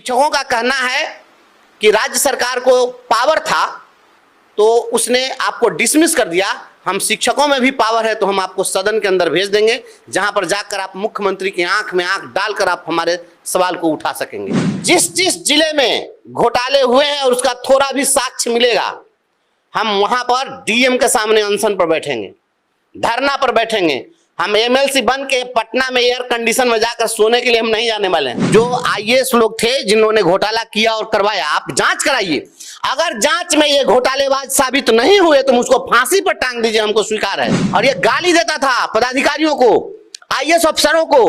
शिक्षकों का कहना है कि राज्य सरकार को पावर था तो उसने आपको डिसमिस कर दिया। हम शिक्षकों में भी पावर है तो हम आपको सदन के अंदर भेज देंगे, जहां पर जाकर आप मुख्यमंत्री की आंख में आंख डालकर आप हमारे सवाल को उठा सकेंगे। जिस जिस जिले में घोटाले हुए हैं और उसका थोड़ा भी साक्ष्य मिलेगा, हम वहां पर डीएम के सामने अनशन पर बैठेंगे, धरना पर बैठेंगे। हम एमएलसी बन के पटना में एयर कंडीशन में जाकर सोने के लिए हम नहीं जाने वाले हैं। जो आईएएस लोग थे जिन्होंने घोटाला किया और करवाया, आप जांच कराइए। अगर जांच में ये घोटालेबाज साबित नहीं हुए तो मुझको फांसी पर टांग दीजिए, हमको स्वीकार है। और ये गाली देता था पदाधिकारियों को, आईएएस अफसरों को,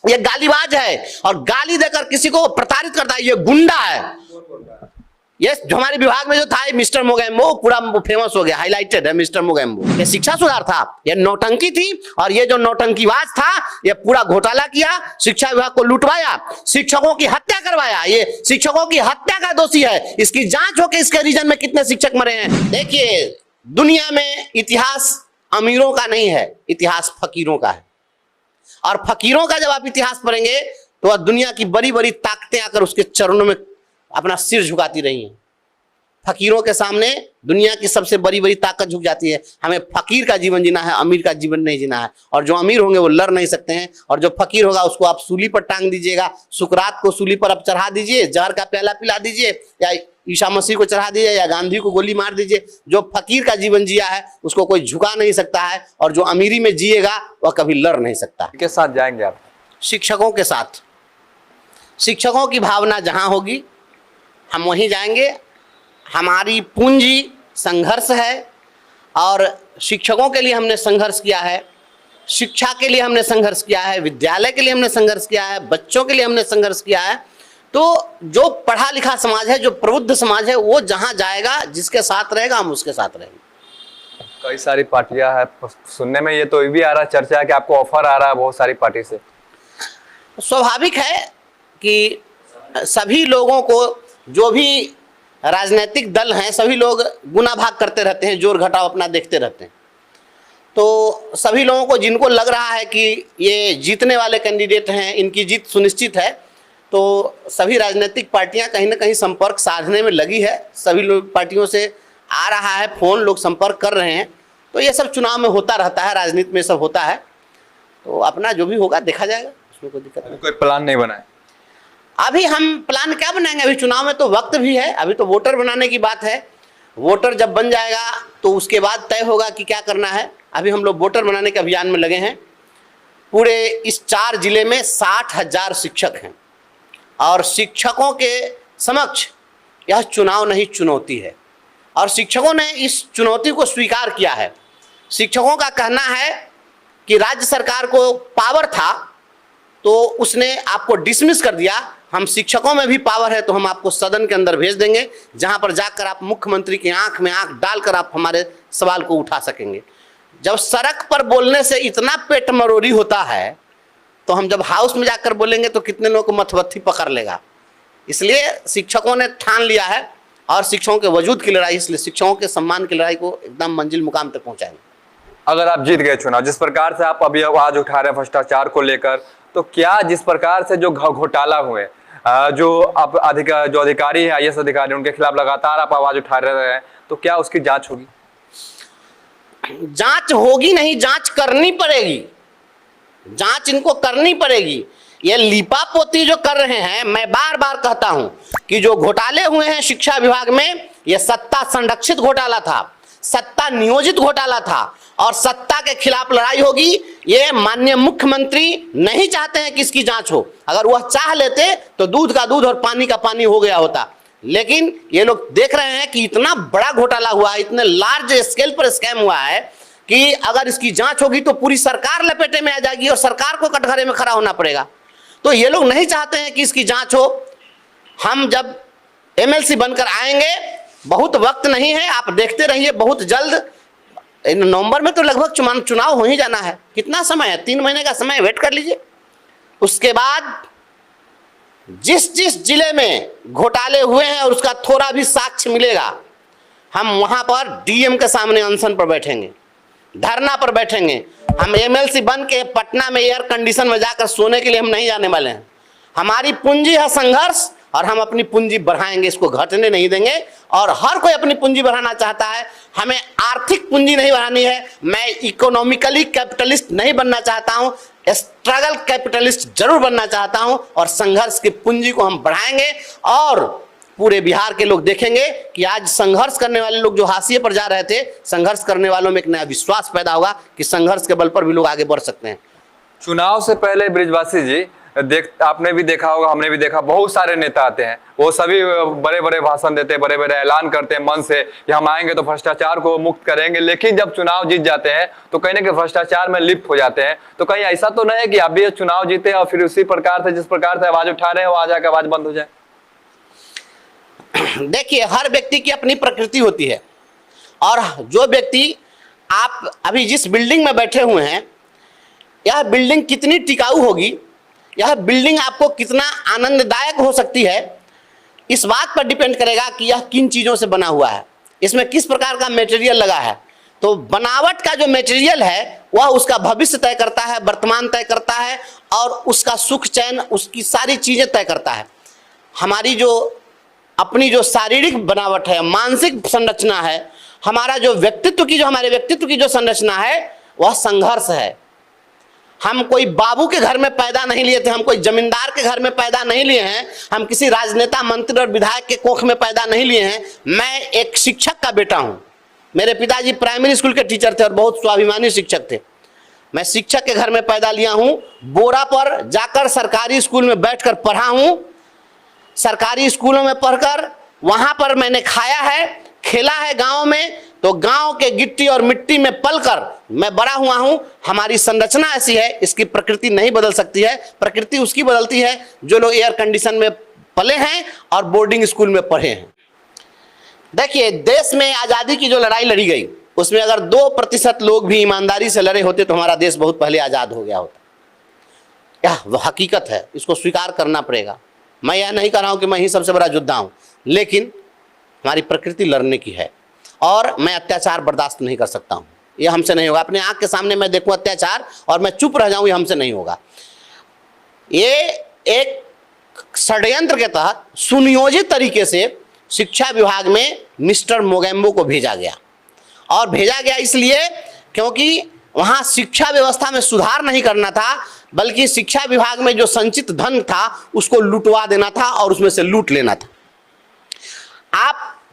ये गालीबाज है और गाली देकर किसी को प्रताड़ित करता है, ये गुंडा है। ये हमारे विभाग में जो था मिस्टर मोगेम्बो, पूरा फेमस हो गया, हाईलाइटेड है मिस्टर मोगेम्बो। ये शिक्षा सुधार था, ये नौटंकी थी और ये जो नौटंकीबाज था ये पूरा घोटाला किया, शिक्षा विभाग को लुटवाया, शिक्षकों की हत्या करवाया। ये शिक्षकों की हत्या का दोषी है। इसकी जांच हो कि इसके रीजन में कितने शिक्षक मरे हैं। देखिए, दुनिया में इतिहास अमीरों का नहीं है, इतिहास फकीरों का है। और फकीरों का जब आप इतिहास पढ़ेंगे तो दुनिया की बड़ी बड़ी ताकतें आकर उसके चरणों में अपना सिर झुकाती रही हैं। फकीरों के सामने दुनिया की सबसे बड़ी बड़ी ताकत झुक जाती है। हमें फकीर का जीवन जीना है, अमीर का जीवन नहीं जीना है। और जो अमीर होंगे वो लड़ नहीं सकते हैं, और जो फकीर होगा उसको आप सूली पर टांग दीजिएगा। सुकरात को सूली पर आप चढ़ा दीजिए, जहर का प्याला पिला दीजिए, या ईसा मसीह को चढ़ा दीजिए, या गांधी को गोली मार दीजिए। जो फकीर का जीवन जिया है उसको कोई झुका नहीं सकता है, और जो अमीरी में जिएगा वह कभी लड़ नहीं सकता। किसके साथ जाएंगे आप? शिक्षकों के साथ। शिक्षकों की भावना जहां होगी हम वहीं जाएंगे। हमारी पूंजी संघर्ष है और शिक्षकों के लिए हमने संघर्ष किया है, शिक्षा के लिए हमने संघर्ष किया है, विद्यालय के लिए हमने संघर्ष किया है, बच्चों के लिए हमने संघर्ष किया है। तो जो पढ़ा लिखा समाज है, जो प्रबुद्ध समाज है, वो जहां जाएगा, जिसके साथ रहेगा हम उसके साथ रहेंगे। कई सारी पार्टियां हैं, सुनने में ये तो भी आ रहा चर्चा है कि आपको ऑफर आ रहा है बहुत सारी पार्टी से। स्वाभाविक है कि सभी लोगों को, जो भी राजनीतिक दल हैं, सभी लोग गुना भाग करते रहते हैं, जोर घटाव अपना देखते रहते हैं। तो सभी लोगों को जिनको लग रहा है कि ये जीतने वाले कैंडिडेट हैं, इनकी जीत सुनिश्चित है, तो सभी राजनीतिक पार्टियां कहीं ना कहीं संपर्क साधने में लगी है। सभी लोग पार्टियों से आ रहा है फोन, लोग संपर्क कर रहे हैं। तो ये सब चुनाव में होता रहता है, राजनीति में सब होता है। तो अपना जो भी होगा देखा जाएगा, उसमें कोई दिक्कत नहीं। कोई प्लान नहीं बनाए अभी? हम प्लान क्या बनाएंगे? अभी चुनाव में तो वक्त भी है, अभी तो वोटर बनाने की बात है। वोटर जब बन जाएगा तो उसके बाद तय होगा कि क्या करना है। अभी हम लोग वोटर बनाने के अभियान में लगे हैं। पूरे इस 4 जिले में 60,000 शिक्षक हैं और शिक्षकों के समक्ष यह चुनाव नहीं चुनौती है, और शिक्षकों ने इस चुनौती को स्वीकार किया है। शिक्षकों का कहना है कि राज्य सरकार को पावर था तो उसने आपको डिसमिस कर दिया। हम शिक्षकों में भी पावर है तो हम आपको सदन के अंदर भेज देंगे, जहां पर जाकर आप मुख्यमंत्री की आंख में आंख डालकर आप हमारे सवाल को उठा सकेंगे। जब सड़क पर बोलने से इतना पेट मरोड़ी होता है तो हम जब हाउस में जाकर बोलेंगे तो कितने लोगों को मथबत्ती पकड़ लेगा। इसलिए शिक्षकों ने ठान लिया है और शिक्षकों के वजूद की लड़ाई, इसलिए शिक्षकों के सम्मान की लड़ाई को एकदम मंजिल मुकाम तक पहुंचाएंगे। अगर आप जीत गए चुनाव, जिस प्रकार से आप अभी आवाज उठा रहे हैं भ्रष्टाचार को लेकर, तो क्या जिस प्रकार से जो घोटाला हुए, जो आप जो अधिकारी है, आईएएस अधिकारी, उनके खिलाफ लगातार आप आवाज उठा रहे हैं, तो क्या उसकी जांच होगी? जांच होगी नहीं, जांच करनी पड़ेगी। जांच इनको करनी पड़ेगी। ये लीपा पोती जो कर रहे हैं, मैं बार बार कहता हूं कि जो घोटाले हुए हैं शिक्षा विभाग में, ये सत्ता संरक्षित घोटाला था, सत्ता नियोजित घोटाला था, और सत्ता के खिलाफ लड़ाई होगी। ये माननीय मुख्यमंत्री नहीं चाहते हैं कि इसकी जांच हो। अगर वह चाह लेते तो दूध का दूध और पानी का पानी हो गया होता। लेकिन ये लोग देख रहे हैं कि इतना बड़ा घोटाला हुआ है, इतने लार्ज स्केल पर स्कैम हुआ है कि अगर इसकी जांच होगी तो पूरी सरकार लपेटे में आ जाएगी और सरकार को कटघरे में खड़ा होना पड़ेगा। तो ये लोग नहीं चाहते हैं कि इसकी जांच हो। हम जब एमएलसी बनकर आएंगे, बहुत वक्त नहीं है, आप देखते रहिए, बहुत जल्द नवंबर में तो लगभग चुनाव हो ही जाना है। कितना समय है? 3 महीने का समय, वेट कर लीजिए। उसके बाद जिस जिस जिले में घोटाले हुए हैं और उसका थोड़ा भी साक्ष्य मिलेगा, हम वहां पर डीएम के सामने अनशन पर बैठेंगे, धरना पर बैठेंगे। हम एमएलसी बन के पटना में एयर कंडीशन में जाकर सोने के लिए हम नहीं जाने वाले हैं। हमारी पूंजी है संघर्ष और हम अपनी पूंजी बढ़ाएंगे, इसको घटने नहीं देंगे। और हर कोई अपनी पूंजी बढ़ाना चाहता है, हमें आर्थिक पूंजी नहीं बढ़ानी है। मैं इकोनॉमिकली कैपिटलिस्ट नहीं बनना चाहता हूं, स्ट्रगल कैपिटलिस्ट जरूर बनना चाहता हूं। और संघर्ष की पूंजी को हम बढ़ाएंगे और पूरे बिहार के लोग देखेंगे कि आज संघर्ष करने वाले लोग जो हाशिए पर जा रहे थे, संघर्ष करने वालों में एक नया विश्वास पैदा होगा कि संघर्ष के बल पर भी लोग आगे बढ़ सकते हैं। चुनाव से पहले बृजवासी जी आपने भी देखा होगा, हमने भी देखा, बहुत सारे नेता आते हैं, वो सभी बड़े बड़े भाषण देते हैं, बड़े बड़े ऐलान करते हैं मन से कि हम आएंगे तो भ्रष्टाचार को मुक्त करेंगे। लेकिन जब चुनाव जीत जाते हैं तो कहीं ना कहीं भ्रष्टाचार में लिप्त हो जाते हैं। तो कहीं ऐसा तो नहीं है कि आप भी चुनाव जीते और फिर उसी प्रकार से जिस प्रकार से आवाज उठा रहे हैं वहां जाकर आवाज बंद हो जाए? देखिए, हर व्यक्ति की अपनी प्रकृति होती है और जो व्यक्ति, आप अभी जिस बिल्डिंग में बैठे हुए हैं, यह बिल्डिंग कितनी टिकाऊ होगी, यह बिल्डिंग आपको कितना आनंददायक हो सकती है, इस बात पर डिपेंड करेगा कि यह किन चीज़ों से बना हुआ है, इसमें किस प्रकार का मटेरियल लगा है। तो बनावट का जो मटेरियल है वह उसका भविष्य तय करता है, वर्तमान तय करता है और उसका सुख चैन, उसकी सारी चीज़ें तय करता है। हमारी जो अपनी जो शारीरिक बनावट है, मानसिक संरचना है, हमारा जो व्यक्तित्व की, जो हमारे व्यक्तित्व की जो संरचना है वह संघर्ष है। हम कोई बाबू के घर में पैदा नहीं लिए थे, हम कोई जमींदार के घर में पैदा नहीं लिए हैं, हम किसी राजनेता, मंत्री और विधायक के कोख में पैदा नहीं लिए हैं। मैं एक शिक्षक का बेटा हूं। मेरे पिताजी प्राइमरी स्कूल के टीचर थे और बहुत स्वाभिमानी शिक्षक थे। मैं शिक्षक के घर में पैदा लिया हूं, बोरा पर जाकर सरकारी स्कूल में बैठकर पढ़ा हूं, सरकारी स्कूलों में पढ़कर वहां पर मैंने खाया है, खेला है गांव में, तो गांव के गिट्टी और मिट्टी में पलकर मैं बड़ा हुआ हूं। हमारी संरचना ऐसी है, इसकी प्रकृति नहीं बदल सकती है। प्रकृति उसकी बदलती है जो लोग एयर कंडीशन में पले हैं और बोर्डिंग स्कूल में पढ़े हैं। देखिए, देश में आज़ादी की जो लड़ाई लड़ी गई, उसमें अगर 2% लोग भी ईमानदारी से लड़े होते तो हमारा देश बहुत पहले आज़ाद हो गया होता। यह हकीकत है, इसको स्वीकार करना पड़ेगा। मैं यह नहीं कह रहा हूं कि मैं ही सबसे बड़ा योद्धा हूं, लेकिन हमारी प्रकृति लड़ने की है और मैं अत्याचार बर्दाश्त नहीं कर सकता हूं। ये हमसे नहीं होगा। अपने आंख के सामने मैं देखूं अत्याचार और मैं चुप रह जाऊं, ये हमसे नहीं होगा। ये एक षड्यंत्र के तहत सुनियोजित तरीके से शिक्षा विभाग में मिस्टर मोगेम्बो को भेजा गया, और भेजा गया इसलिए क्योंकि वहां शिक्षा व्यवस्था में सुधार नहीं करना था, बल्कि शिक्षा विभाग में जो संचित धन था उसको लुटवा देना था और उसमें से लूट लेना था।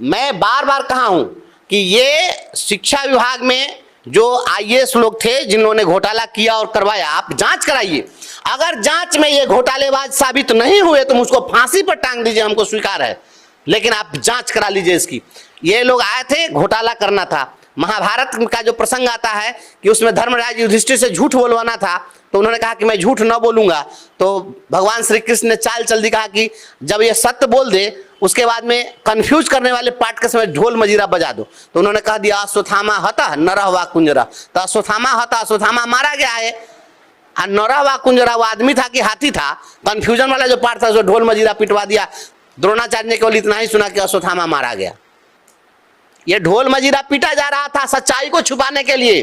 मैं बार बार कहा हूं कि ये शिक्षा विभाग में जो IAS लोग थे जिन्होंने घोटाला किया और करवाया, आप जांच कराइए। अगर जांच में ये घोटालेबाज साबित नहीं हुए तो मुझको फांसी पर टांग दीजिए, हमको स्वीकार है, लेकिन आप जांच करा लीजिए इसकी। ये लोग आए थे, घोटाला करना था। महाभारत का जो प्रसंग आता है कि उसमें धर्मराज युधिष्ठिर से झूठ बोलवाना था, तो उन्होंने कहा कि मैं झूठ न बोलूंगा। तो भगवान श्री कृष्ण ने चाल चल दी, कहा कि जब ये सत्य बोल दे उसके बाद में कंफ्यूज करने वाले पार्ट के समय ढोल मजीरा बजा दो। तो उन्होंने कह दिया अश्वत्थामा हता नरह वा कुंजरा। तो अश्वत्थामा हता, अश्वत्थामा मारा गया है, और नरह वा कुंजरा वो आदमी था कि हाथी था। कंफ्यूजन वाला जो पार्ट था उसको ढोल मजीरा पिटवा दिया। द्रोणाचार्य ने केवल इतना ही सुना कि अश्वत्थामा मारा गया। ये ढोल मजीरा पीटा जा रहा था सच्चाई को छुपाने के लिए।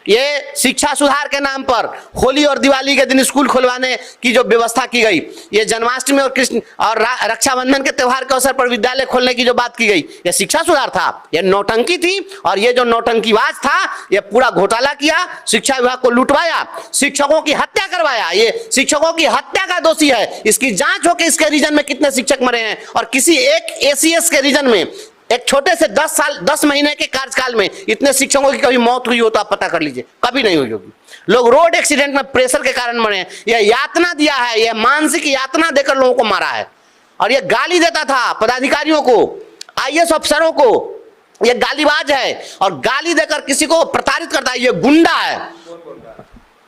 ये शिक्षा सुधार के नाम पर होली और दिवाली के दिन स्कूल खुलवाने की जो व्यवस्था की गई, ये जन्माष्टमी और कृष्ण और रक्षाबंधन के त्योहार के अवसर पर विद्यालय खोलने की जो बात की गई, ये शिक्षा सुधार था, ये नौटंकी थी। और ये जो नौटंकीबाज था ये पूरा घोटाला किया, शिक्षा विभाग को लुटवाया, शिक्षकों की हत्या करवाया। ये शिक्षकों की हत्या का दोषी है। इसकी जांच हो कि इसके रीजन में कितने शिक्षक मरे हैं, और किसी एक ACS के रीजन में एक छोटे से 10 महीने के कार्यकाल में इतने शिक्षकों की कभी मौत हुई हो तो आप पता कर लीजिए, कभी नहीं हुई होगी। लोग रोड एक्सीडेंट में प्रेशर के कारण मरे हैं। यह यातना दिया है, यह मानसिक यातना देकर लोगों को मारा है। और यह गाली देता था पदाधिकारियों को, IAS अफसरों को। यह गालीबाज है और गाली देकर किसी को प्रताड़ित करता है, यह गुंडा है।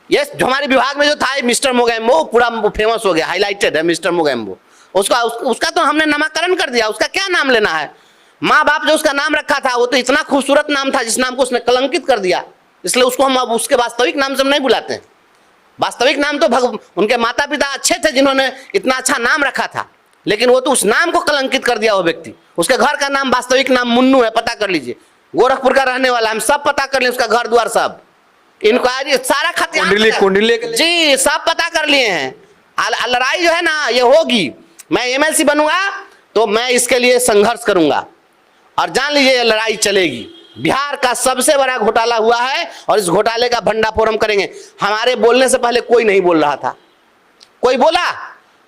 ये जो हमारे विभाग में जो था मिस्टर मोगेम्बो, पूरा फेमस हो गया, हाईलाइटेड है मिस्टर मोगेम्बो। उसका तो हमने नामकरण कर दिया। उसका क्या नाम लेना है? माँ बाप जो उसका नाम रखा था वो तो इतना खूबसूरत नाम था जिस नाम को उसने कलंकित कर दिया, इसलिए उसको हम अब उसके वास्तविक नाम से हम नहीं बुलाते हैं। वास्तविक नाम तो उनके माता पिता अच्छे थे जिन्होंने इतना अच्छा नाम रखा था, लेकिन वो तो उस नाम को कलंकित कर दिया वो व्यक्ति। उसके घर का नाम वास्तविक नाम मुन्नू है, पता कर लीजिए। गोरखपुर का रहने वाला, हम सब पता कर लिए, उसका घर द्वार सब, इंक्वायरी सारा खतियान कुंडली जी सब पता कर लिए हैं। लड़ाई जो है ना ये होगी। मैं एमएलसी बनूंगा तो मैं इसके लिए संघर्ष करूंगा, और जान लीजिए ये लड़ाई चलेगी। बिहार का सबसे बड़ा घोटाला हुआ है और इस घोटाले का भंडाफोड़ करेंगे। हमारे बोलने से पहले कोई नहीं बोल रहा था, कोई बोला?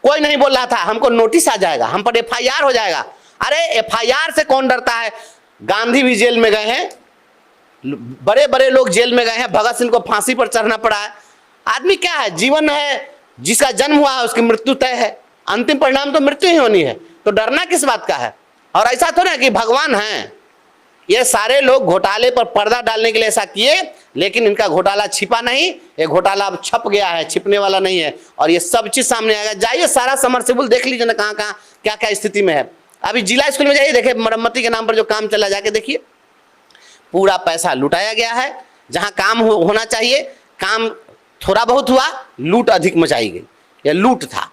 कोई नहीं बोल रहा था। हमको नोटिस आ जाएगा, हम पर एफआईआर हो जाएगा। अरे एफआईआर से कौन डरता है? गांधी भी जेल में गए हैं, बड़े बड़े लोग जेल में गए हैं, भगत सिंह को फांसी पर चढ़ना पड़ा है। आदमी क्या है, जीवन है, जिसका जन्म हुआ है उसकी मृत्यु तय है, अंतिम परिणाम तो मृत्यु ही होनी है, तो डरना किस बात का है? और ऐसा थोड़ा है कि भगवान हैं। ये सारे लोग घोटाले पर पर्दा डालने के लिए ऐसा किए, लेकिन इनका घोटाला छिपा नहीं, ये घोटाला अब छप गया है, छिपने वाला नहीं है, और ये सब चीज सामने आएगा। जाइए सारा समरसेबुल देख लीजिए ना, कहाँ कहाँ क्या क्या स्थिति में है। अभी जिला स्कूल में जाइए, देखिए मरम्मती के नाम पर जो काम चला, जाके देखिए, पूरा पैसा लुटाया गया है। जहां काम होना चाहिए, काम थोड़ा बहुत हुआ, लूट अधिक मचाई गई, यह लूट था।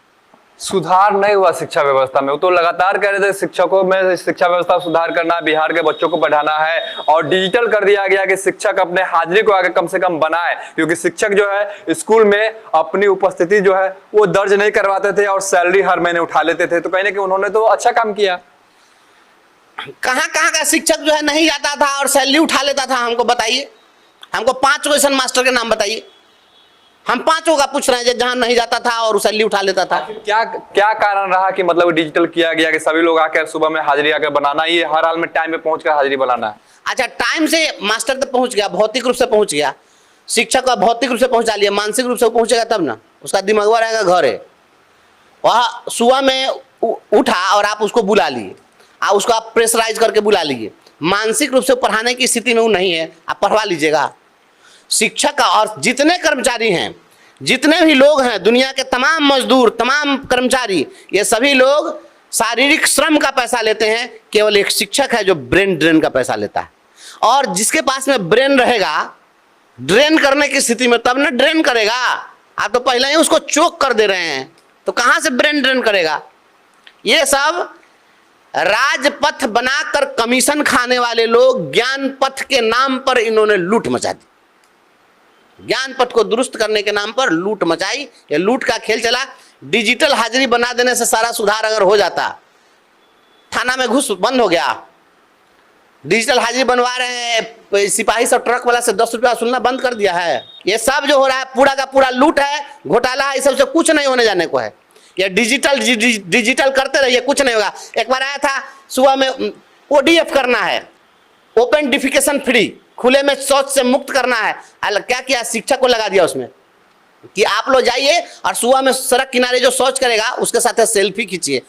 सुधार नहीं हुआ शिक्षा व्यवस्था में। वो तो लगातार कह रहे थे शिक्षकों में शिक्षा व्यवस्था सुधार करना है, बिहार के बच्चों को पढ़ाना है, और डिजिटल कर दिया गया कि शिक्षक अपने हाजिरी को आगे कम से कम बनाए, क्योंकि शिक्षक जो है स्कूल में अपनी उपस्थिति जो है वो दर्ज नहीं करवाते थे और सैलरी हर महीने उठा लेते थे। तो कहीं ना कहीं उन्होंने तो अच्छा काम किया। कहाँ कहाँ का शिक्षक जो है नहीं जाता था और सैलरी उठा लेता था? हमको बताइए, हमको 5 क्वेश्चन मास्टर के नाम बताइए। हम 5 का पूछ रहे हैं जहां नहीं जाता था और सैलरी उठा लेता था। क्या क्या कारण रहा कि मतलब डिजिटल किया गया कि सभी लोग आकर सुबह में हाजिरी आकर बनाना, ये हर हाल में टाइम पे पहुंचकर हाजिरी बनाना है? अच्छा, टाइम से मास्टर तक पहुंच गया, भौतिक रूप से पहुंच गया, शिक्षक का भौतिक रूप से पहुंचा लिया, मानसिक रूप से पहुंचेगा तब ना, उसका दिमागवा रहेगा घर है। वह सुबह में उठा और आप उसको बुला लिए, आप उसको आप प्रेशराइज करके बुला लीजिए, मानसिक रूप से पढ़ाने की स्थिति में वो नहीं है, आप पढ़वा लीजिएगा। शिक्षक का और जितने कर्मचारी हैं, जितने भी लोग हैं, दुनिया के तमाम मजदूर, तमाम कर्मचारी, ये सभी लोग शारीरिक श्रम का पैसा लेते हैं। केवल एक शिक्षक है जो ब्रेन ड्रेन का पैसा लेता है, और जिसके पास में ब्रेन रहेगा, ड्रेन करने की स्थिति में तब ना ड्रेन करेगा। आप तो पहले ही उसको चोक कर दे रहे हैं, तो कहां से ब्रेन ड्रेन करेगा? ये सब राजपथ बनाकर कमीशन खाने वाले लोग, ज्ञान पथ के नाम पर इन्होंने लूट मचा दी। ज्ञान पथ को दुरुस्त करने के नाम पर लूट मचाई, ये लूट का खेल चला। डिजिटल हाजिरी बना देने से सारा सुधार अगर हो जाता, थाना में घुस बंद हो गया, डिजिटल हाजिरी बनवा रहे हैं, सिपाही सब ट्रक वाला से 10 रुपया सुनना बंद कर दिया है। ये सब जो हो रहा है पूरा का पूरा लूट है, घोटाला है, इस सबसे कुछ नहीं होने जाने को है। ये डिजिटल करते रहिए, कुछ नहीं होगा। एक बार आया था सुबह में, ओडीएफ करना है, ओपन डिफिकेशन फ्री, खुले में शौच से मुक्त करना है। क्या किया, शिक्षक को लगा दिया उसमें कि आप लोग जाइए और सुबह में सड़क किनारे जो शौच करेगा उसके साथ सेल्फी खींचिए।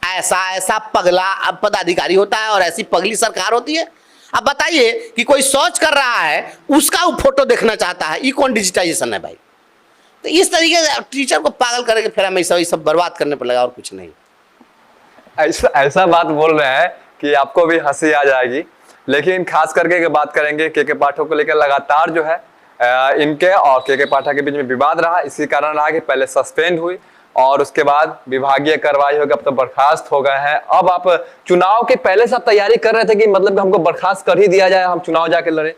ऐसा ऐसा पगला अब पदाधिकारी होता है और ऐसी पगली सरकार होती है। अब बताइए कि कोई शौच कर रहा है, उसका वो फोटो देखना चाहता है, ये कौन डिजिटाइजेशन है भाई? तो इस तरीके से टीचर को पागल करके फिर हमें सब बर्बाद करने पर लगा और कुछ नहीं। ऐसा बात बोल रहे हैं कि आपको भी हंसी आ जाएगी, लेकिन खास करके बात करेंगे के पाठक को लेकर। लगातार जो है इनके और के पाठक के बीच में विवाद रहा। इसी कारण रहा कि पहले सस्पेंड हुई और उसके बाद विभागीय कार्रवाई होगी, अब तो बर्खास्त हो गए हैं। अब आप चुनाव के पहले से आप तैयारी कर रहे थे कि मतलब हमको बर्खास्त कर ही दिया जाए, हम चुनाव जाके लड़े?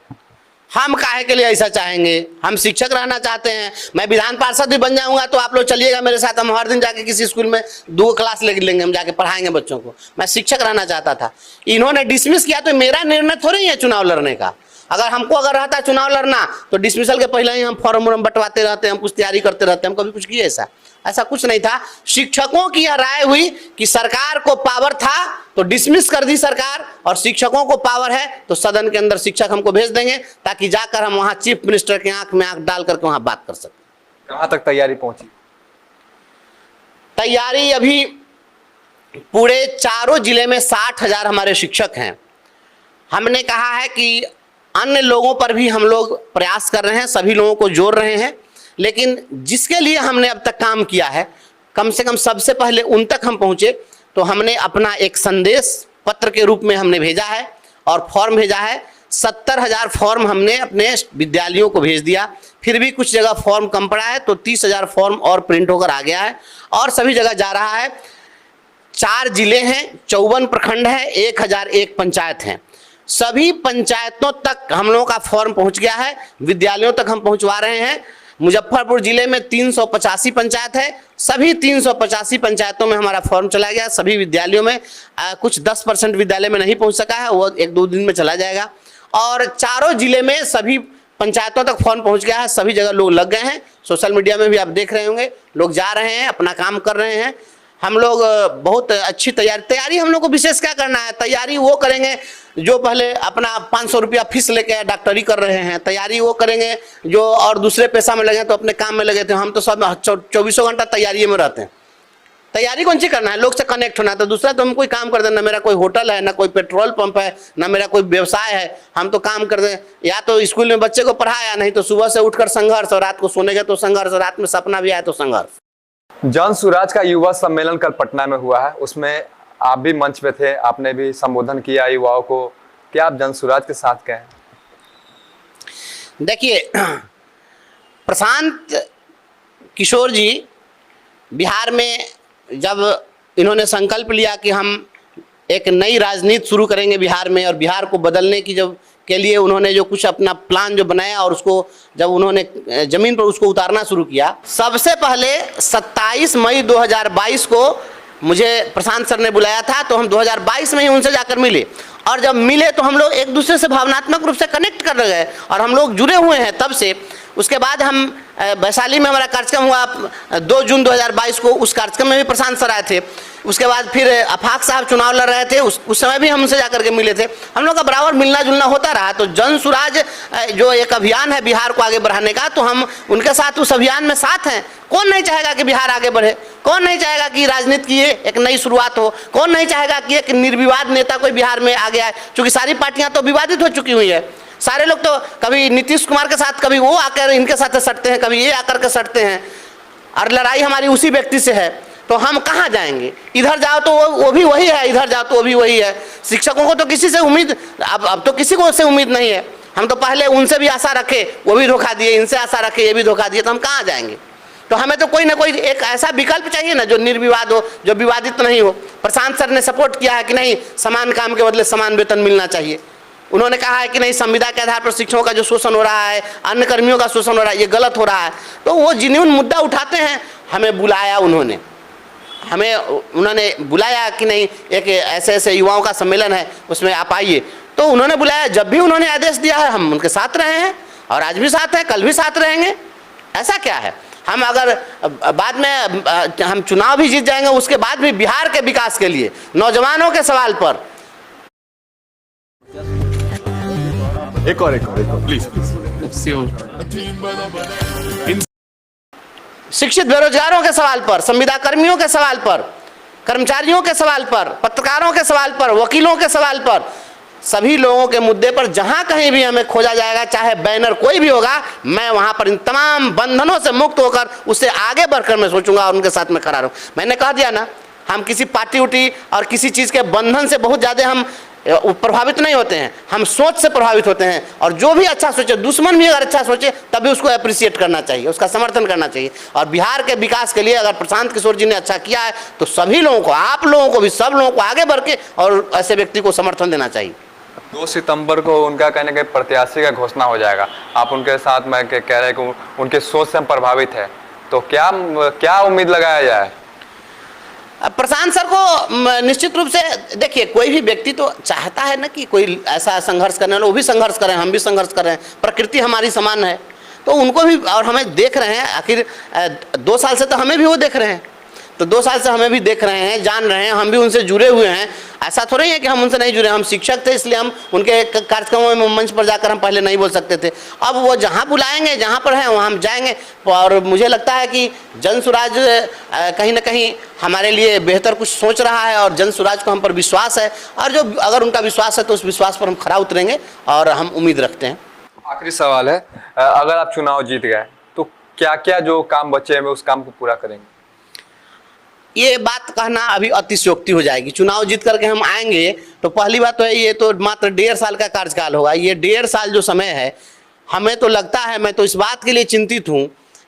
हम काहे के लिए ऐसा चाहेंगे? हम शिक्षक रहना चाहते हैं। मैं विधान पार्षद भी बन जाऊंगा तो आप लोग चलिएगा मेरे साथ, हम हर दिन जाके किसी स्कूल में 2 क्लास ले लेंगे, हम जाके पढ़ाएंगे बच्चों को। मैं शिक्षक रहना चाहता था, इन्होंने डिसमिस किया, तो मेरा निर्णय थोड़ी है चुनाव लड़ने का। अगर हमको अगर रहता चुनाव लड़ना तो डिसमिसल के पहले ही हम फॉर्म वॉर्म बंटवाते रहते, हम कुछ तैयारी करते रहते, हम कभी कुछ किए ऐसा कुछ नहीं था। शिक्षकों की यह राय हुई कि सरकार को पावर था तो डिसमिस कर दी सरकार, और शिक्षकों को पावर है तो सदन के अंदर शिक्षक हमको भेज देंगे, ताकि जाकर हम वहां चीफ मिनिस्टर के आंख में आंख डाल करके वहां बात कर सकें। कहां तक तैयारी पहुंची? तैयारी अभी पूरे चारों जिले में 60,000 हमारे शिक्षक हैं। हमने कहा है कि अन्य लोगों पर भी हम लोग प्रयास कर रहे हैं, सभी लोगों को जोड़ रहे हैं, लेकिन जिसके लिए हमने अब तक काम किया है, कम से कम सबसे पहले उन तक हम पहुंचे। तो हमने अपना एक संदेश पत्र के रूप में हमने भेजा है और फॉर्म भेजा है। 70,000 फॉर्म हमने अपने विद्यालयों को भेज दिया। फिर भी कुछ जगह फॉर्म कम पड़ा है, तो 30,000 फॉर्म और प्रिंट होकर आ गया है और सभी जगह जा रहा है। 4 जिले हैं, 54 प्रखंड है, 1001 पंचायत हैं। सभी पंचायतों तक हम लोगों का फॉर्म पहुंच गया है, विद्यालयों तक हम पहुंचवा रहे हैं। मुजफ्फरपुर जिले में 385 पंचायत है सभी 385 पंचायतों में हमारा फॉर्म चला गया, सभी विद्यालयों में। कुछ 10% विद्यालय में नहीं पहुंच सका है, वो 1-2 दिन में चला जाएगा। और चारों जिले में सभी पंचायतों तक फॉर्म पहुंच गया है, सभी जगह लोग लग गए हैं। सोशल मीडिया में भी आप देख रहे होंगे, लोग जा रहे हैं, अपना काम कर रहे हैं। हम लोग बहुत अच्छी तैयारी हम लोग को विशेष क्या करना है, तैयारी वो करेंगे जो पहले अपना 500 रुपया फीस लेके डॉक्टरी कर रहे हैं, तैयारी वो करेंगे जो और दूसरे पैसा में लगे तो अपने काम में लगे थे। हम तो सब 24 घंटा तैयारी में रहते हैं। तैयारी कौन सी करना है, लोग से कनेक्ट होना है। तो दूसरा तो हम कोई काम कर दें, ना मेरा कोई होटल है, ना कोई पेट्रोल पंप है, ना मेरा कोई व्यवसाय है। हम तो काम कर दें, या तो स्कूल में बच्चे को पढ़ाया, नहीं तो सुबह से उठकर संघर्ष, और रात को सोने गए तो संघर्ष, रात में सपना भी आया तो संघर्ष। जन स्वराज का युवा सम्मेलन कल पटना में हुआ है, उसमें आप भी मंच पे थे, आपने भी संबोधन किया युवाओं को। क्या आप जन स्वराज के साथ गए? देखिए, प्रशांत किशोर जी बिहार में जब इन्होंने संकल्प लिया कि हम एक नई राजनीति शुरू करेंगे बिहार में, और बिहार को बदलने की जब के लिए उन्होंने जो कुछ अपना प्लान जो बनाया और उसको जब उन्होंने जमीन पर उसको उतारना शुरू किया, सबसे पहले 27 मई 2022 को मुझे प्रशांत सर ने बुलाया था। तो हम 2022 में ही उनसे जाकर मिले, और जब मिले तो हम लोग एक दूसरे से भावनात्मक रूप से कनेक्ट कर गए और हम लोग जुड़े हुए हैं तब से। उसके बाद हम वैशाली में हमारा कार्यक्रम हुआ 2 जून 2022 को, उस कार्यक्रम में भी प्रशांत सर आए थे। उसके बाद फिर आफाक साहब चुनाव लड़ रहे थे, उस समय भी हम उनसे जाकर के मिले थे। हम लोग का बराबर मिलना जुलना होता रहा। तो जन स्वराज जो एक अभियान है बिहार को आगे बढ़ाने का, तो हम उनके साथ उस अभियान में साथ हैं। कौन नहीं चाहेगा कि बिहार आगे बढ़े, कौन नहीं चाहेगा कि राजनीति की एक नई शुरुआत हो, कौन नहीं चाहेगा कि एक निर्विवाद नेता कोई बिहार में आगे आए। क्योंकि सारी पार्टियां तो विवादित हो चुकी हुई है। सारे लोग तो कभी नीतीश कुमार के साथ, कभी वो आकर इनके साथ सटते हैं, कभी ये आकर के सटते हैं, और लड़ाई हमारी उसी व्यक्ति से है। तो हम कहाँ जाएंगे? इधर जाओ तो वो भी वही है, इधर जाओ तो वो भी वही है। शिक्षकों को तो किसी से उम्मीद, अब तो किसी को से उम्मीद नहीं है। हम तो पहले उनसे भी आशा रखे, वो भी धोखा दिए, इनसे आशा रखे, ये भी धोखा दिए, तो हम कहाँ जाएंगे? तो हमें तो कोई ना कोई एक ऐसा विकल्प चाहिए ना जो निर्विवाद हो, जो विवादित नहीं हो। प्रशांत सर ने सपोर्ट किया है कि नहीं, समान काम के बदले समान वेतन मिलना चाहिए। उन्होंने कहा है कि नहीं, संविदा के आधार पर शिक्षकों का जो शोषण हो रहा है, अन्य कर्मियों का शोषण हो रहा है, ये गलत हो रहा है। तो वो जेन्युइन मुद्दा उठाते हैं। हमें बुलाया उन्होंने बुलाया कि नहीं, एक ऐसे ऐसे युवाओं का सम्मेलन है, उसमें आप आइए। तो उन्होंने बुलाया। जब भी उन्होंने आदेश दिया है हम उनके साथ रहे हैं, और आज भी साथ हैं, कल भी साथ रहेंगे। ऐसा क्या है? हम अगर बाद में हम चुनाव भी जीत जाएंगे, उसके बाद भी बिहार के विकास के लिए, नौजवानों के सवाल पर, एक और प्लीज शिक्षित बेरोजगारों के सवाल पर, संविदा कर्मियों के सवाल पर, कर्मचारियों के सवाल पर, पत्रकारों के सवाल पर, वकीलों के सवाल पर, सभी लोगों के मुद्दे पर जहां कहीं भी हमें खोजा जाएगा, चाहे बैनर कोई भी होगा, मैं वहां पर इन तमाम बंधनों से मुक्त होकर उससे आगे बढ़कर मैं सोचूंगा और उनके साथ में खड़ा रहूं। मैंने कह दिया ना, हम किसी पार्टी उटी और किसी चीज़ के बंधन से बहुत ज़्यादा हम प्रभावित नहीं होते हैं, हम सोच से प्रभावित होते हैं। और जो भी अच्छा सोचे, दुश्मन भी अगर अच्छा सोचे, तभी उसको अप्रिशिएट करना चाहिए, उसका समर्थन करना चाहिए। और बिहार के विकास के लिए अगर प्रशांत किशोर जी ने अच्छा किया है, तो सभी लोगों को, आप लोगों को भी, सब लोगों को आगे बढ़ के और ऐसे व्यक्ति को समर्थन देना चाहिए। 2 सितंबर को उनका कहने के प्रत्याशी का घोषणा हो जाएगा। आप उनके साथ में कह रहे हैं कि उनके सोच से हम प्रभावित है, तो क्या उम्मीद लगाया जाए? प्रशांत सर को निश्चित रूप से, देखिए, कोई भी व्यक्ति तो चाहता है ना कि कोई ऐसा संघर्ष करने वाला, वो भी संघर्ष करें, हम भी संघर्ष करें, प्रकृति हमारी समान है। तो उनको भी, और हमें देख रहे हैं, आखिर 2 साल से तो हमें भी वो देख रहे हैं, तो 2 साल से हमें भी देख रहे हैं, जान रहे हैं, हम भी उनसे जुड़े हुए हैं। ऐसा थोड़ा ही है कि हम उनसे नहीं जुड़े। हम शिक्षक थे, इसलिए हम उनके कार्यक्रमों में मंच पर जाकर हम पहले नहीं बोल सकते थे। अब वो जहाँ बुलाएंगे, जहाँ पर हैं वहाँ हम जाएंगे। और मुझे लगता है कि जन स्वराज कहीं ना कहीं हमारे लिए बेहतर कुछ सोच रहा है, और जन स्वराज को हम पर विश्वास है, और जो अगर उनका विश्वास है तो उस विश्वास पर हम खरा उतरेंगे, और हम उम्मीद रखते हैं। आखिरी सवाल है, अगर आप चुनाव जीत गए तो क्या क्या जो काम बचे हैं उस काम को पूरा करेंगे? ये बात कहना अभी अतिशयोक्ति हो जाएगी। चुनाव जीत करके हम आएंगे तो पहली बात तो है, ये तो मात्र 1.5 साल का कार्यकाल होगा। ये 1.5 साल जो समय है, हमें तो लगता है, मैं तो इस बात के लिए चिंतित हूँ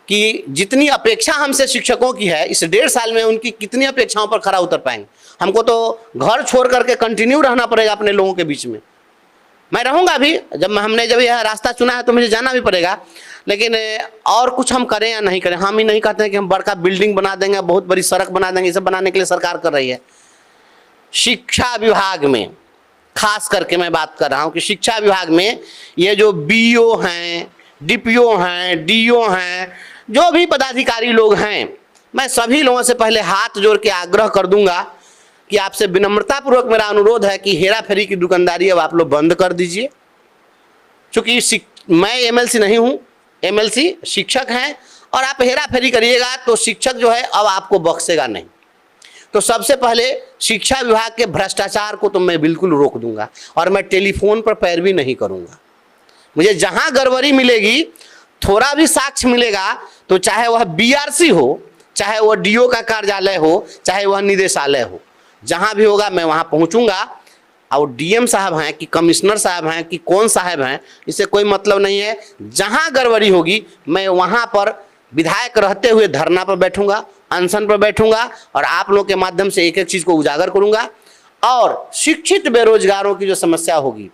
कि जितनी अपेक्षा हमसे शिक्षकों की है, इस 1.5 साल में उनकी कितनी अपेक्षाओं पर खरा उतर पाएंगे। हमको तो घर छोड़ करके कंटिन्यू रहना पड़ेगा अपने लोगों के बीच में। मैं रहूँगा भी, हमने जब यह रास्ता चुना है तो मुझे जाना भी पड़ेगा। लेकिन और कुछ हम करें या नहीं करें, हम ही नहीं कहते हैं कि हम बड़का बिल्डिंग बना देंगे, बहुत बड़ी सड़क बना देंगे। ये सब बनाने के लिए सरकार कर रही है। शिक्षा विभाग में खास करके मैं बात कर रहा हूँ कि शिक्षा विभाग में ये जो बीओ हैं, डीपीओ हैं, डीओ हैं, जो भी पदाधिकारी लोग हैं, मैं सभी लोगों से पहले हाथ जोड़ के आग्रह कर दूंगा कि आपसे विनम्रता पूर्वक मेरा अनुरोध है कि हेरा फेरी की दुकानदारी अब आप लोग बंद कर दीजिए। क्योंकि मैं एमएलसी नहीं हूँ, एमएलसी शिक्षक हैं, और आप हेरा फेरी करिएगा तो शिक्षक जो है अब आपको बख्शेगा नहीं। तो सबसे पहले शिक्षा विभाग के भ्रष्टाचार को तो मैं बिल्कुल रोक दूंगा, और मैं टेलीफोन पर पैरवी नहीं करूंगा। मुझे जहां गड़बड़ी मिलेगी, थोड़ा भी साक्ष्य मिलेगा, तो चाहे वह बीआरसी हो, चाहे वह डीओ का कार्यालय हो, चाहे वह निदेशालय हो, जहां भी होगा मैं वहां पहुंचूंगा। और डीएम साहब हैं कि कमिश्नर साहब हैं कि कौन साहब हैं, इससे कोई मतलब नहीं है। जहां गड़बड़ी होगी मैं वहां पर विधायक रहते हुए धरना पर बैठूंगा, अनशन पर बैठूंगा, और आप लोगों के माध्यम से एक एक चीज को उजागर करूंगा। और शिक्षित बेरोजगारों की जो समस्या होगी,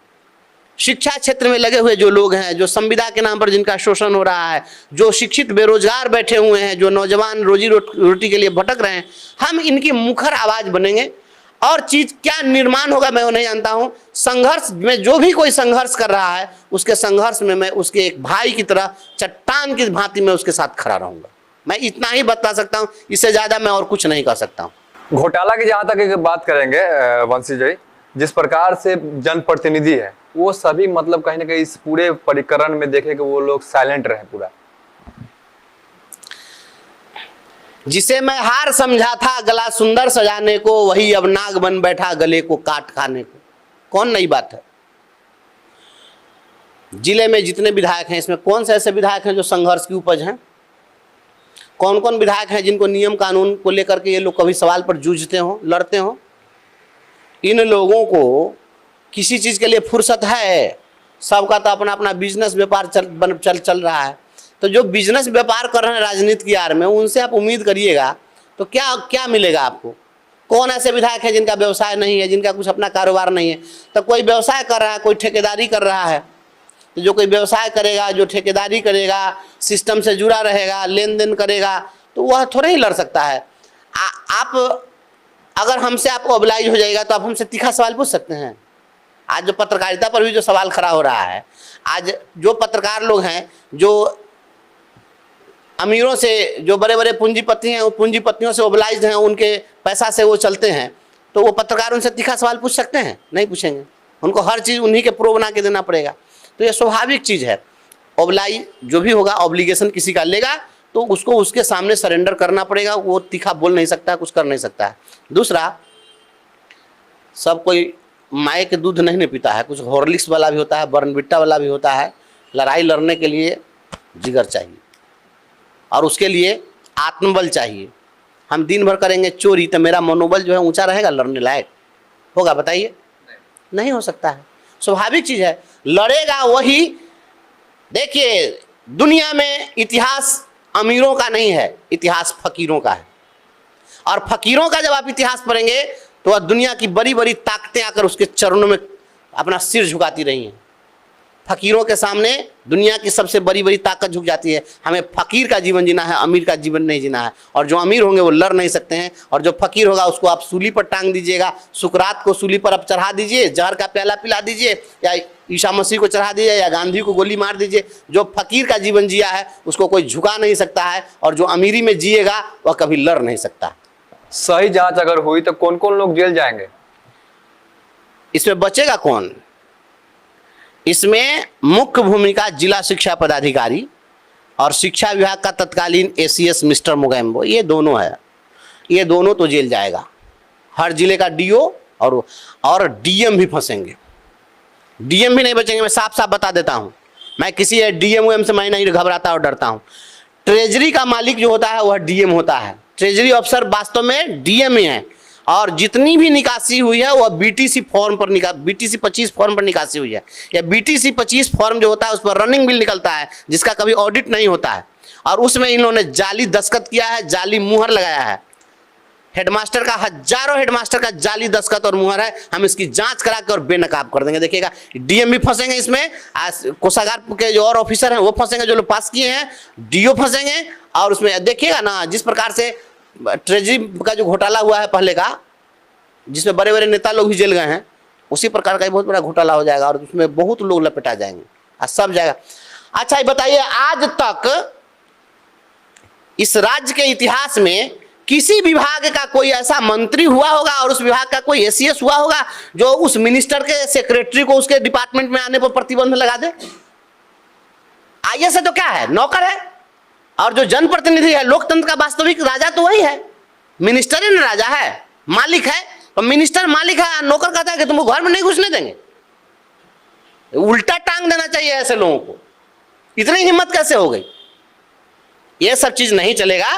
शिक्षा क्षेत्र में लगे हुए जो लोग हैं, जो संविदा के नाम पर जिनका शोषण हो रहा है, जो शिक्षित बेरोजगार बैठे हुए हैं, जो नौजवान रोजी रोटी के लिए भटक रहे हैं, हम इनकी मुखर आवाज बनेंगे। और चीज क्या निर्माण होगा मैं वो नहीं जानता हूं। संघर्ष में जो भी कोई संघर्ष कर रहा है, उसके संघर्ष में मैं उसके एक भाई की तरह, चट्टान की भांति मैं उसके साथ खड़ा रहूंगा। मैं इतना ही बता सकता हूं, इससे ज्यादा मैं और कुछ नहीं कर सकता हूं। घोटाला की जहां तक एक बात करेंगे वंशी जी, जिस प्रकार से जनप्रतिनिधि है वो सभी मतलब कहीं ना कहीं इस पूरे परिकरण में देखे कि वो लोग साइलेंट रहे पूरा। जिसे मैं हार समझा था गला सुंदर सजाने को, वही अब नाग बन बैठा गले को काट खाने को। कौन नई बात है? जिले में जितने विधायक हैं, इसमें कौन से ऐसे विधायक हैं जो संघर्ष की उपज हैं? कौन कौन विधायक हैं जिनको नियम कानून को लेकर के ये लोग कभी सवाल पर जूझते हो, लड़ते हो? इन लोगों को किसी चीज के लिए फुर्सत है? सबका तो अपना अपना बिजनेस व्यापार चल रहा है। तो जो बिजनेस व्यापार कर रहे हैं राजनीति की आड़ में, उनसे आप उम्मीद करिएगा तो क्या क्या मिलेगा आपको? कौन ऐसे विधायक है जिनका व्यवसाय नहीं है, जिनका कुछ अपना कारोबार नहीं है? तो कोई व्यवसाय कर रहा है, कोई ठेकेदारी कर रहा है। तो जो कोई व्यवसाय करेगा, जो ठेकेदारी करेगा, सिस्टम से जुड़ा रहेगा, लेन देन करेगा, तो वह थोड़ा ही लड़ सकता है। आप अगर हमसे आपको ऑब्लाइज हो जाएगा तो आप हमसे तीखा सवाल पूछ सकते हैं। आज जो पत्रकारिता पर भी जो सवाल खड़ा हो रहा है, आज जो पत्रकार लोग हैं, जो अमीरों से, जो बड़े बड़े पूंजीपति हैं, वो पूंजीपतियों से ओबलाइज्ड हैं, उनके पैसा से वो चलते हैं, तो वो पत्रकार उनसे तीखा सवाल पूछ सकते हैं? नहीं पूछेंगे। उनको हर चीज़ उन्हीं के प्रो बना के देना पड़ेगा। तो ये स्वाभाविक चीज़ है। ओबलाई जो भी होगा, ऑब्लिगेशन किसी का लेगा तो उसको उसके सामने सरेंडर करना पड़ेगा। वो तीखा बोल नहीं सकता, कुछ कर नहीं सकता है। दूसरा, सब कोई माय के दूध नहीं पीता है, कुछ हॉर्लिक्स वाला भी होता है, बर्नविटा वाला भी होता है। लड़ाई लड़ने के लिए जिगर चाहिए और उसके लिए आत्मबल चाहिए। हम दिन भर करेंगे चोरी तो मेरा मनोबल जो है ऊंचा रहेगा, लड़ने लायक होगा? बताइए, नहीं हो सकता है। स्वाभाविक चीज है। लड़ेगा वही। देखिए, दुनिया में इतिहास अमीरों का नहीं है, इतिहास फकीरों का है। और फकीरों का जब आप इतिहास पढ़ेंगे तो वह दुनिया की बड़ी बड़ी ताकतें आकर उसके चरणों में अपना सिर झुकाती रही हैं। फकीरों के सामने दुनिया की सबसे बड़ी बड़ी ताकत झुक जाती है। हमें फकीर का जीवन जीना है, अमीर का जीवन नहीं जीना है। और जो अमीर होंगे वो लड़ नहीं सकते हैं, और जो फकीर होगा उसको आप सूली पर टांग दीजिएगा। सुकरात को सूली पर आप चढ़ा दीजिए, जहर का प्याला पिला दीजिए, या ईसा मसीह को चढ़ा दीजिए, या गांधी को गोली मार दीजिए। जो फकीर का जीवन जिया है उसको कोई झुका नहीं सकता है, और जो अमीरी में जिएगा वह कभी लड़ नहीं सकता। सही जांच अगर हुई तो कौन कौन लोग जेल जाएंगे? इसमें बचेगा कौन? इसमें मुख्य भूमिका जिला शिक्षा पदाधिकारी और शिक्षा विभाग का तत्कालीन एसीएस मिस्टर मोगेम्बो, ये दोनों है। ये दोनों तो जेल जाएगा। हर जिले का डीओ और डीएम भी फंसेंगे। डीएम भी नहीं बचेंगे, मैं साफ साफ बता देता हूं। मैं किसी डीएम से मैं नहीं घबराता और डरता हूं। ट्रेजरी का मालिक जो होता है वह डीएम होता है। ट्रेजरी ऑफिसर वास्तव में डीएम ही है। और जितनी भी निकासी हुई है वह बीटीसी फॉर्म पर बीटीसी 25 फॉर्म पर निकासी हुई है। या बीटीसी 25 फॉर्म जो होता है उस पर रनिंग बिल निकलता है, जिसका कभी ऑडिट नहीं होता है। और उसमें इन्होंने जाली दस्तखत किया है, जाली मुहर लगाया है। हेडमास्टर का, हजारों हेडमास्टर का जाली दस्तखत और मुहर है। हम इसकी जांच करा के और बेनकाब कर देंगे। देखिएगा, डीएम भी फंसेंगे इसमें, कोषागार के जो और ऑफिसर हैं वो फंसेंगे, जो लोग पास किए हैं, डीओ फंसेंगे। और उसमें देखिएगा ना, जिस प्रकार से ट्रेजरी का जो घोटाला हुआ है पहले का, जिसमें बड़े बड़े नेता लोग भी जेल गए हैं, उसी प्रकार का बहुत बड़ा घोटाला हो जाएगा और उसमें बहुत लोग लपेटा जाएंगे और सब जाएगा। अच्छा ये बताइए, आज तक इस राज्य के इतिहास में किसी विभाग का कोई ऐसा मंत्री हुआ होगा और उस विभाग का कोई एसीएस हुआ होगा जो उस मिनिस्टर के सेक्रेटरी को उसके डिपार्टमेंट में आने पर प्रतिबंध लगा दे? आईएएस है तो क्या है, नौकर है। और जो जनप्रतिनिधि है, लोकतंत्र का वास्तविक राजा तो वही है, मिनिस्टर ही ना राजा है, मालिक है। तो मिनिस्टर मालिक है, नौकर कहता है कि तुमको घर में नहीं घुसने देंगे। उल्टा टांग देना चाहिए ऐसे लोगों को। इतनी हिम्मत कैसे हो गई? ये सब चीज नहीं चलेगा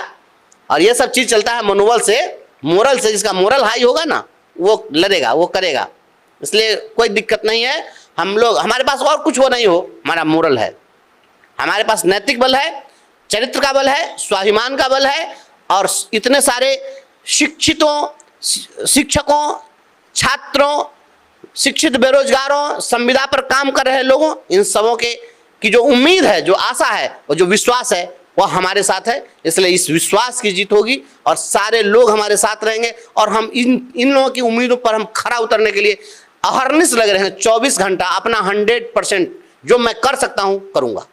और ये सब चीज चलता है मनोबल से, मोरल से। जिसका मोरल हाई होगा ना वो लड़ेगा, वो करेगा। इसलिए कोई दिक्कत नहीं है। हम लोग, हमारे पास और कुछ हो नहीं हो, हमारा मोरल है, हमारे पास नैतिक बल है, चरित्र का बल है, स्वाभिमान का बल है। और इतने सारे शिक्षितों, शिक्षकों, छात्रों, शिक्षित बेरोजगारों, संविदा पर काम कर रहे लोगों, इन सबों के की जो उम्मीद है, जो आशा है और जो विश्वास है वो हमारे साथ है। इसलिए इस विश्वास की जीत होगी और सारे लोग हमारे साथ रहेंगे और हम इन लोगों की उम्मीदों पर हम खरा उतरने के लिए अहर्निश लग रहे हैं। 24 घंटा अपना 100% जो मैं कर सकता हूं करूंगा।